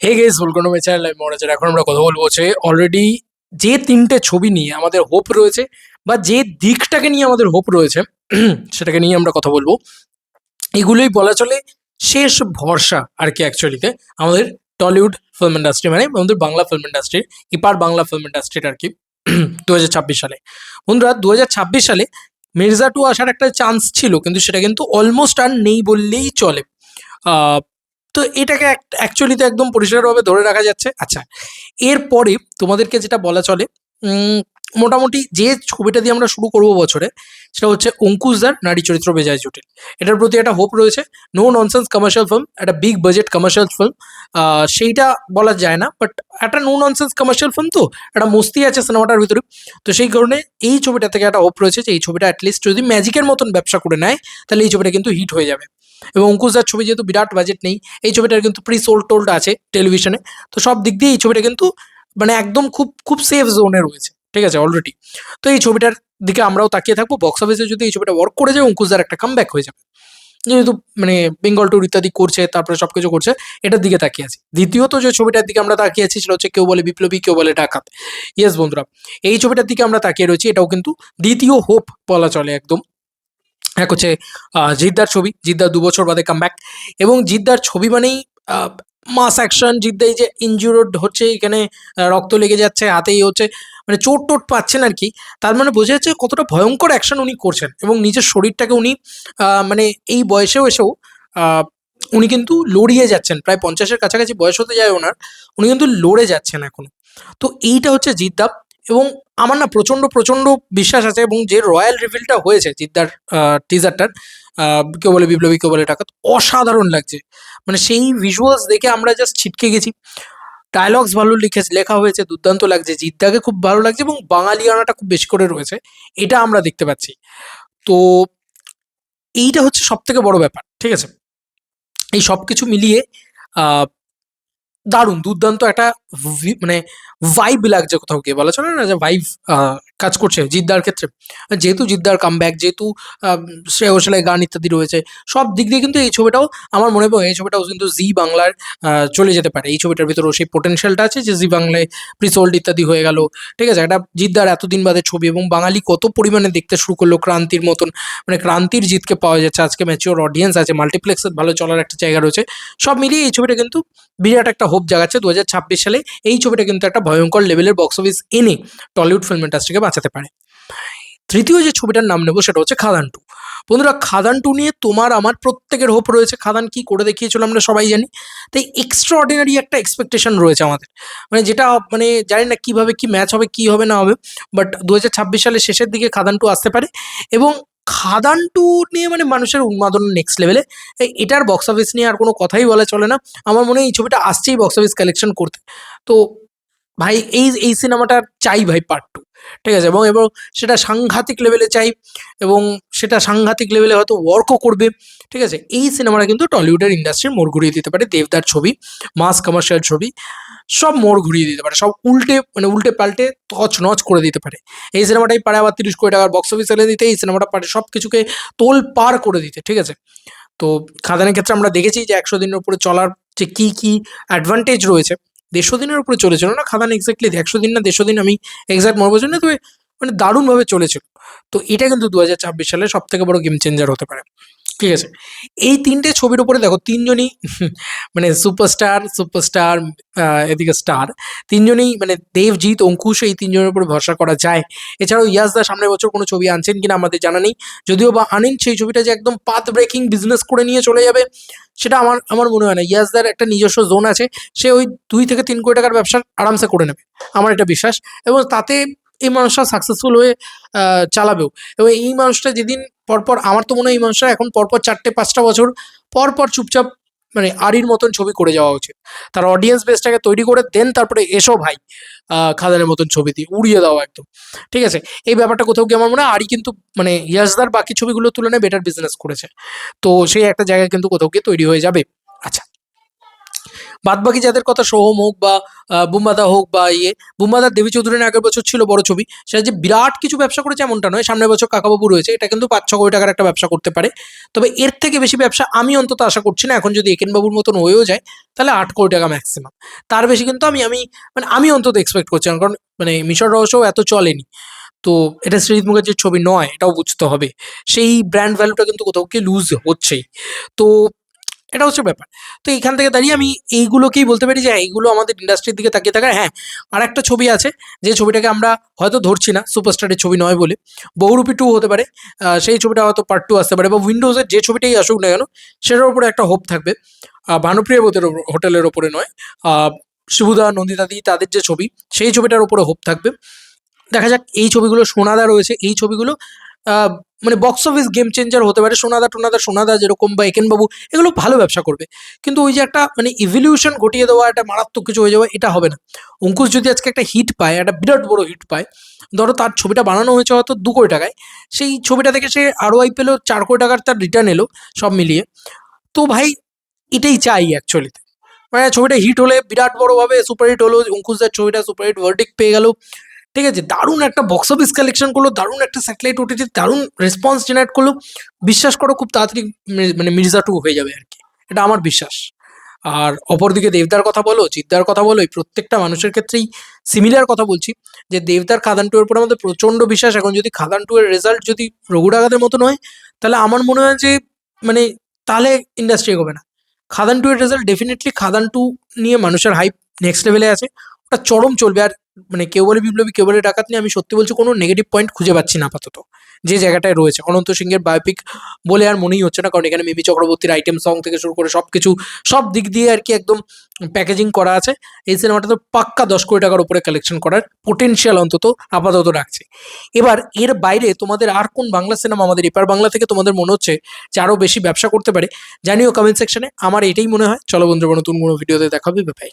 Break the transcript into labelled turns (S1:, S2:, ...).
S1: Hey guys welcome to my channel. আমি মহারাজ। এখন আমরা কথা বলবো হচ্ছে অলরেডি যে তিনটে ছবি নিয়ে আমাদের হোপ রয়েছে বা যে দিকটাকে নিয়ে আমাদের হোপ রয়েছে সেটাকে নিয়ে আমরা কথা বলবো। এগুলোই বলা চলে শেষ ভরসা আর কি অ্যাকচুয়ালিতে আমাদের টলিউড ফিল্ম ইন্ডাস্ট্রি, মানে আমাদের বাংলা ফিল্ম ইন্ডাস্ট্রির, এপার বাংলা ফিল্ম ইন্ডাস্ট্রির আর কি। 2026 সালে বন্ধুরা, 2026 সালে মির্জা টু আসার একটা চান্স ছিল, কিন্তু সেটা কিন্তু অলমোস্ট আর নেই বললেই চলে। আহ, তো এটাকে অ্যাকচুয়ালিতে একদম পরিষ্কারভাবে ধরে রাখা যাচ্ছে। আচ্ছা, এরপরে তোমাদেরকে যেটা বলা চলে, মোটামুটি যে ছবিটা দিয়ে আমরা শুরু করব বছরে, সেটা হচ্ছে অঙ্কুশদার নারী চরিত্র বেজায় জটিল। এটার প্রতি একটা হোপ রয়েছে। নো ননসেন্স কমার্শিয়াল ফিল্ম, একটা বিগ বাজেট কমার্শিয়াল ফিল্ম, সেইটা বলা যায় না, বাট একটা নো ননসেন্স কমার্শিয়াল ফিল্ম, তো একটা মস্তি আছে সিনেমাটার ভিতরে। তো সেই কারণে এই ছবিটা থেকে একটা হোপ রয়েছে যে এই ছবিটা অ্যাটলিস্ট যদি ম্যাজিকের মতন ব্যবসা করে নেয়, তাহলে এই ছবিটা কিন্তু হিট হয়ে যাবে। এবং অঙ্কুশদার ছবি যেহেতু বিরাট বাজেট নেই, এই ছবিটার কিন্তু প্রি সোল্ড টোল্ড আছে টেলিভিশনে। তো সব দিক দিয়ে এই ছবিটা কিন্তু মানে একদম খুব খুব সেফ জোনে রয়েছে, ঠিক আছে অলরেডি। তো এই ছবিটার দিকে আমরাও তাকিয়ে থাকবো। বক্স অফিসে যদি এই ছবিটা ওয়ার্ক করে যায়, অঙ্কুশদার একটা কামব্যাক হয়ে যাবে, যেহেতু মানে বেঙ্গল ট্যুর ইত্যাদি করছে, তারপরে সবকিছু করছে। এটার দিকে তাকিয়ে আছি। দ্বিতীয়ত যে ছবিটার দিকে আমরা তাকিয়ে আছি সেটা হচ্ছে কেউ বলে বিপ্লবী, কেউ বলে ডাকাত। ইয়েস বন্ধুরা, এই ছবিটার দিকে আমরা তাকিয়ে রয়েছি। এটাও কিন্তু দ্বিতীয় হোপ বলা চলে একদম। এক হচ্ছে জিদ্দার ছবি, জিদ্দার 2 বছর বাদে কামব্যাক। এবং জিদ্দার ছবি মানেই মাস অ্যাকশন। জিদ্দা এই যে ইনজুরড হচ্ছে, এখানে রক্ত লেগে যাচ্ছে, হাতেই হচ্ছে, মানে চোট টোট পাচ্ছেন আর কি। তার মানে বোঝা যাচ্ছে কতটা ভয়ঙ্কর অ্যাকশন উনি করছেন, এবং নিজের শরীরটাকে উনি মানে এই বয়সেও এসেও আহ, উনি কিন্তু লড়িয়ে যাচ্ছেন। প্রায় 50-এর কাছাকাছি বয়স হতে যায় ওনার, উনি কিন্তু লড়ে যাচ্ছেন এখনো। তো এইটা হচ্ছে জিদ্দা। এবং আমার না প্রচন্ড প্রচন্ড বিশ্বাস আছে, এবং যে রয়্যাল রিভিলটা হয়েছে জিদ্দার টিজারটার, কেউ বলে বিপ্লবী, কেউ বলে ডাকাত, অসাধারণ লাগছে। মানে সেই ভিজুয়ালস দেখে আমরা জাস্ট ছিটকে গেছি। ডায়লগস ভালো লেখা হয়েছে, দুর্দান্ত লাগছে, জিদ্দাকে খুব ভালো লাগছে, এবং বাঙালিয়ানাটা খুব বেশি করে রয়েছে, এটা আমরা দেখতে পাচ্ছি। তো এইটা হচ্ছে সব থেকে বড় ব্যাপার, ঠিক আছে। এই সব কিছু মিলিয়ে আহ দারুণ দুর্দান্ত একটা মানে ভাইব লাগছে কোথাও গিয়ে, বলা চলে না যে ভাইব কাজ করছে জিদ্দার ক্ষেত্রে। যেহেতু জিদ্দার কামব্যাক, যেহেতু আহ, শ্রেয়া ঘোষালের গান ইত্যাদি রয়েছে, সব দিক দিয়ে কিন্তু এই ছবিটাও আমার মনে হয় এই ছবিটাও কিন্তু জি বাংলার চলে যেতে পারে। এই ছবিটার ভিতরেও সেই পোটেনশিয়ালটা আছে যে জি বাংলায় প্রিসোল্ড ইত্যাদি হয়ে গেল, ঠিক আছে। একটা জিদ্দার এতদিন বাদে ছবি, এবং বাঙালি কত পরিমাণে দেখতে শুরু করলো ক্রান্তির মতন, মানে ক্রান্তির জিতকে পাওয়া যাচ্ছে আজকে, ম্যাচিওর অডিয়েন্স আছে, মাল্টিপ্লেক্সের ভালো চলার একটা জায়গা রয়েছে। সব মিলিয়ে এই ছবিটা কিন্তু বিরাট একটা হোপ জাগাচ্ছে 2026 সালে। এই ছবিটা কিন্তু একটা ভয়ঙ্কর লেভেলের বক্স অফিস এনে টলিউড ফিল্ম ইন্ডাস্ট্রিকে বাঁচাতে পারে। তৃতীয় যে ছবিটার নাম নেবো সেটা হচ্ছে খাদান টু। বন্ধুরা, খাদান টু নিয়ে তোমার আমার প্রত্যেকের হোপ রয়েছে। খাদান কি করে দেখিয়েছিল আমরা সবাই জানি। তাই এক্সট্রা অর্ডিনারি একটা এক্সপেকটেশন রয়েছে আমাদের, মানে যেটা মানে জানি না কিভাবে কি ম্যাচ হবে, কি হবে না হবে, বাট 2026 সালের শেষের দিকে খাদান টু আসতে পারে। এবং খাদান টু নিয়ে মানে মানুষের উন্মাদনা নেক্সট লেভেলে। এটার বক্স অফিস নিয়ে আর কোনো কথাই বলা চলে না। আমার মনে হয় এই ছবিটা আসছেই বক্স অফিস কালেকশন করতে। তো ভাই এই এই সিনেমাটা চাই ভাই পার্ট 2, ঠিক আছে। এবং এবং সেটা সাংঘাতিক লেভেলে চাই, এবং সেটা সাংঘাতিক লেভেলে হয়তো ওয়ার্কও করবে, ঠিক আছে। এই সিনেমাটা কিন্তু টলিউডের ইন্ডাস্ট্রির মোড় ঘুরিয়ে দিতে পারে। দেবদার ছবি, মাস কমার্শিয়াল ছবি, সব মোড় ঘুরিয়ে দিতে পারে, সব উল্টে মানে উল্টে পাল্টে তছ নচ করে দিতে পারে। এই সিনেমাটাই পারে আবার 30 কোটি টাকার বক্স অফিস এনে দিতে, এই সিনেমাটা পারে সব কিছুকে তোল পার করে দিতে, ঠিক আছে। তো খাদানের ক্ষেত্রে আমরা দেখেছি যে 100 দিনের উপরে চলার যে কি কি অ্যাডভান্টেজ রয়েছে। 150 দিনের উপরে চলেছিল না খাদান, এক্স্যাক্টলি 100 দিন না 150 দিন, আমি এক্সাক্ট মনে পড়ছে না, তবে মানে দারুণভাবে চলেছিল। তো এটা কিন্তু 2026 সালে সব থেকে বড় গেম চেঞ্জার হতে পারে, ঠিক আছে। এই তিনটে ছবির উপরে দেখো তিনজনই মানে সুপারস্টার সুপারস্টার, এদিকে স্টার, তিনজনই মানে দেবজিৎ, অঙ্কুশ, এই তিনজনের উপরে ভরসা করা যায়। এছাড়াও ইয়াসদা সামনের বছর কোনো ছবি আনছেন কিনা আমাদের জানা নেই। যদিও বা আনেন, সেই ছবিটা যে একদম পাথ ব্রেকিং বিজনেস করে নিয়ে চলে যাবে, সেটা আমার আমার মনে হয় না। ইয়াসদার একটা নিজস্ব জোন আছে, সে ওই 2 থেকে 3 কোটি টাকার ব্যবসা আরামসে করে নেবে, আমার এটা বিশ্বাস। এবং তাতে এই মানুষটা সাকসেসফুল হয়ে চালাবেও। এবং এই মানুষটা যেদিন পরপর, আমার তো মনে হয় এই মানুষটা এখন পরপর 4-5টা বছর পরপর চুপচাপ মানে আরির মতন ছবি করে যাওয়া উচিত। তার অডিয়েন্স বেসটাকে তৈরি করে দেন, তারপরে এসো ভাই খাদানের মতন ছবি দিয়ে উড়িয়ে দাও একদম, ঠিক আছে। এই ব্যাপারটা কোথাও গিয়ে আমার মনে হয় আরি কিন্তু মানে ইয়াসদার বাকি ছবিগুলোর তুলনায় বেটার বিজনেস করেছে। তো সেই একটা জায়গায় কিন্তু কোথাও গিয়ে তৈরি হয়ে যাবে। আচ্ছা, বাদবাকি যাদের কথা সোহম হোক বা বুম্বাদা হোক বা বুম্বাদার দেবী চৌধুরী আগের বছর ছিল বড় ছবি, সেটা যে বিরাট কিছু ব্যবসা করেছে এমনটা নয়। সামনের বছর কাকাবাবু রয়েছে, এটা কিন্তু 5-6 কোটি টাকার একটা ব্যবসা করতে পারে। তবে এর থেকে বেশি ব্যবসা আমি অন্তত আশা করছি না। এখন যদি একেনবাবুর মতন হয়েও যায় তাহলে 8 কোটি টাকা ম্যাক্সিমাম। তার বেশি কিন্তু আমি অন্তত এক্সপেক্ট করছি না। কারণ মিশর রহস্যও এত চলেনি। তো এটা সৃজিত মুখার্জির ছবি নয়, এটাও বুঝতে হবে। সেই ব্র্যান্ড ভ্যালুটা কিন্তু কোথাও গিয়ে লুজ হচ্ছেই। তো এটা হচ্ছে ব্যাপার। তো এইখান থেকে দাঁড়িয়ে আমি এইগুলোকেই বলতে পারি যে হ্যাঁ, এইগুলো আমাদের ইন্ডাস্ট্রির দিকে তাকিয়ে থাকার। হ্যাঁ, আরেকটা ছবি আছে যে ছবিটাকে আমরা হয়তো ধরছি না, সুপারস্টারের ছবি নয় বলে। বহুরূপী 2 হতে পারে। সেই ছবিটা হয়তো পার্ট 2 আসতে পারে, বা উইন্ডোজের যে ছবিটাই আসুক না কেন সেটার উপরে একটা হোপ থাকবে। ভানুপ্রিয়া হোটেলের ওপরে নয়, শিবুদা নন্দিতাদি তাদের যে ছবি সেই ছবিটার উপরে হোপ থাকবে। দেখা যাক এই ছবিগুলো, সোনাদা রয়েছে, এই ছবিগুলো বক্স অফিস গেম চেঞ্জার হতে পারে। সোনাদা যেরকম বা একেনবাবু, এগুলো ভালো ব্যবসা করবে। কিন্তু ওই যে একটা ইভলিউশন ঘটিয়ে দেওয়া, একটা মারাত্মক কিছু হয়ে যাওয়া, এটা হবে না। অঙ্কুশ যদি আজকে একটা হিট পায়, একটা বিরাট বড় হিট পায়, ধরো তার ছবিটা বানানো হয়েছে হয়তো 2 কোটি টাকায়, সেই ছবিটা থেকে সে ROI পেলো 4 কোটি টাকার, তার রিটার্ন এলো সব মিলিয়ে। তো ভাই এটাই চাই অ্যাকচুয়ালিতে। ছবিটা হিট হলে বিরাট বড়ভাবে সুপারহিট হলো, অঙ্কুশদার ছবিটা সুপারহিট ভার্ডিক্ট পেয়ে গেল, ঠিক আছে, দারুণ একটা বক্স অফিস কালেকশন করলো, দারুণ একটা স্যাটেলাইট OTT দারুণ রেসপন্স জেনারেট করলো। বিশ্বাস করো খুব তাড়াতাড়ি মির্জা 2 হয়ে যাবে আর কি, এটা আমার বিশ্বাস। আর অপরদিকে দেবদার কথা বলো, জিদ্দার কথা বলো, এই প্রত্যেকটা মানুষের ক্ষেত্রেই সিমিলার কথা বলছি যে দেবদার খাদান 2 এর উপর আমাদের প্রচণ্ড বিশ্বাস। এখন যদি খাদান 2 এর রেজাল্ট যদি রঘু ডাকাতের মতন হয়, তাহলে আমার মনে হয় যে মানে তাহলে ইন্ডাস্ট্রি এগোবে না। খাদান 2 এর রেজাল্ট ডেফিনেটলি, খাদান 2 নিয়ে মানুষের হাইপ নেক্সট লেভেলে আছে, ওটা চরম চলবে। আর কেউ বলে বিপ্লবী, কেউ বলে ডাকাত নিয়ে আমি সত্যি বলছি কোনো নেগেটিভ পয়েন্ট খুঁজে পাচ্ছি না আপাতত যে জায়গাটায় রয়েছে। অনন্ত সিংহের বায়োপিক বলে আর মনেই হচ্ছে না, কারণ এখানে মিমি চক্রবর্তীর আইটেম সং থেকে শুরু করে সব কিছু, সব দিক দিয়ে আর কি একদম প্যাকেজিং করা আছে। এই সিনেমাটা তো পাক্কা 10 কোটি টাকার উপরে কালেকশন করার পোটেনশিয়াল অন্তত আপাতত রাখছে। এবার এর বাইরে তোমাদের আর কোন বাংলা সিনেমা আমাদের এপার বাংলা থেকে তোমাদের মনে হচ্ছে যে আরও বেশি ব্যবসা করতে পারে, জানিও কমেন্ট সেকশনে। আমার এটাই মনে হয়। চলো বন্ধুরা, নতুন কোনো ভিডিওতে দেখা হবে, বাই।